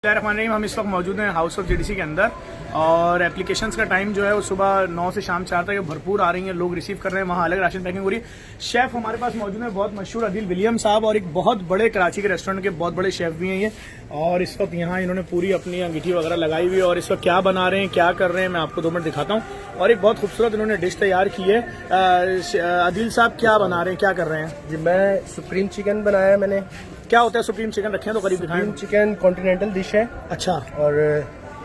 हम इस वक्त मौजूद हैं हाउस ऑफ जेडीसी के अंदर और एप्लीकेशंस का टाइम जो है वो सुबह 9 से शाम 4 तक भरपूर आ रही हैं, लोग रिसीव कर रहे हैं, वहाँ अलग राशन पैकिंग हो रही है। शेफ हमारे पास मौजूद है बहुत मशहूर अदिल विलियम साहब और एक बहुत बड़े कराची के रेस्टोरेंट के बहुत बड़े शेफ भी हैं ये। और इस वक्त यहाँ इन्होंने पूरी अपनी अंगीठी वगैरह लगाई हुई है और इस वक्त क्या बना रहे हैं क्या कर रहे हैं मैं आपको 2 मिनट दिखाता हूँ। और एक बहुत खूबसूरत इन्होंने डिश तैयार की है। अदिल साहब क्या बना रहे हैं क्या कर रहे हैं? जी मैं सुप्रीम चिकन बनाया है मैंने। क्या होता है सुप्रीम चिकन? रखें तो करीब दिखाएं। सुप्रीम चिकन कॉन्टिनेंटल डिश है। अच्छा, और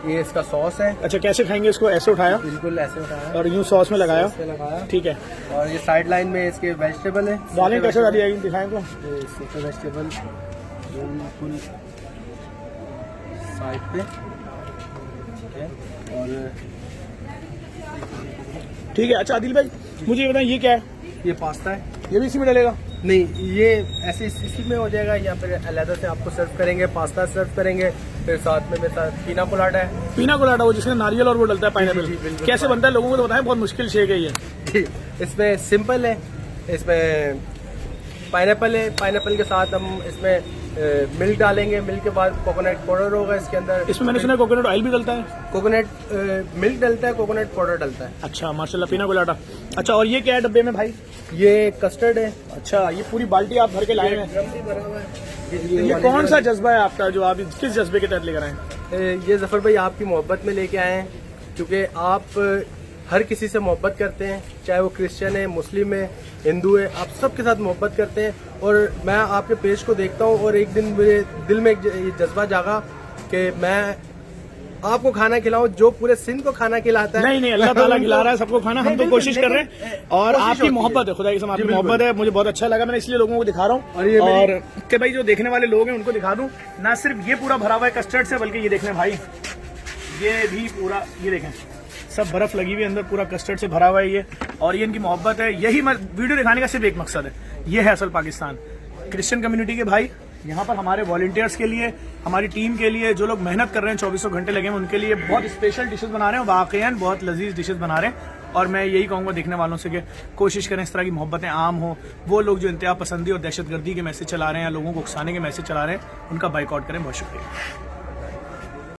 ये इसका सॉस है। अच्छा कैसे खाएंगे इसको? ऐसे उठाया? बिल्कुल ऐसे उठाया और यूं सॉस में लगाया? सॉस में लगाया, ठीक है। और ये साइड लाइन में इसके वेजिटेबल है। दालें कैसे डाली जाएगी दिखाएं तो? सूखे वेजिटेबल बिल्कुल साइड पे, ठीक है। और ठीक है। अच्छा आदिल भाई मुझे ये बताएं ये क्या है? ये पास्ता है। ये भी इसी में डलेगा? नहीं, ये ऐसे इसी में हो जाएगा। यहाँ पे अलग से आपको सर्व करेंगे, पास्ता सर्व करेंगे, फिर साथ में मेरे साथ पीना कोलाडा है। पीना कोलाडा वो जिसमें नारियल और वो डलता है जी, पाइनएप्पल। बिल्कुल। कैसे बनता है लोगों को तो बताएं, बहुत मुश्किल शेक है ये। इसमें सिंपल है, इसमें पाइनएप्पल है, पाइनएप्पल के साथ हम इसमें मिल्क डालेंगे, मिल्क के बाद कोकोनट पाउडर होगा इसके अंदर। इसमें मैंने सुना है कोकोनट ऑयल भी डलता है? कोकोनट मिल्क डलता है, कोकोनट पाउडर डलता है। अच्छा माशाल्लाह, पीना कोलाडा। अच्छा और ये क्या है डब्बे में भाई? ये कस्टर्ड है। अच्छा ये पूरी बाल्टी आप भर के लाए हैं? ड्रम भी भरा हुआ है। ये कौन सा जज्बा है आपका जो आप किस जज्बे के तहत लेकर आए? ये जफर भाई आपकी मोहब्बत में लेके आए हैं, क्योंकि आप हर किसी से मोहब्बत करते हैं, चाहे वो क्रिश्चियन है, मुस्लिम है, हिंदू है, आप सबके साथ मोहब्बत करते हैं। और मैं आपके पेज को देखता हूँ और एक दिन मेरे दिल में एक जज्बा जागा कि मैं आपको खाना खिलाऊं जो पूरे सिंध को खाना खिलाता है। नहीं अल्लाह ताला खिला रहा है सबको खाना, हम तो कोशिश कर रहे हैं। और आपकी मोहब्बत है, खुदा की कसम आपकी मोहब्बत है, मुझे बहुत अच्छा लगा, मैंने इसलिए लोगों को दिखा रहा हूँ। और कि भाई जो देखने वाले लोग हैं उनको दिखा दूं, ना सिर्फ ये पूरा भरा हुआ है कस्टर्ड से, बल्कि ये देखें भाई, ये भी पूरा, ये देखें सब बर्फ लगी हुई है अंदर, पूरा कस्टर्ड से भरा हुआ है ये। और ये इनकी मोहब्बत है। यही वीडियो दिखाने का सिर्फ एक मकसद है, ये है असल पाकिस्तान। क्रिश्चियन कम्युनिटी के भाई यहाँ पर हमारे वॉलंटियर्स के लिए, हमारी टीम के लिए, जो लोग मेहनत कर रहे हैं 2400 घंटे लगे हैं, उनके लिए बहुत स्पेशल डिशेस बना रहे हैं, वाकईन बहुत लजीज डिशेस बना रहे हैं। और मैं यही कहूँगा देखने वालों से कि कोशिश करें इस तरह की मोहब्बतें आम हो। वो लोग जो इंतहा पसंदी और दहशतगर्दी के मैसेज चला रहे हैं, लोगों को उकसाने के मैसेज चला रहे हैं, उनका बाइकआउट करें। बहुत शुक्रिया।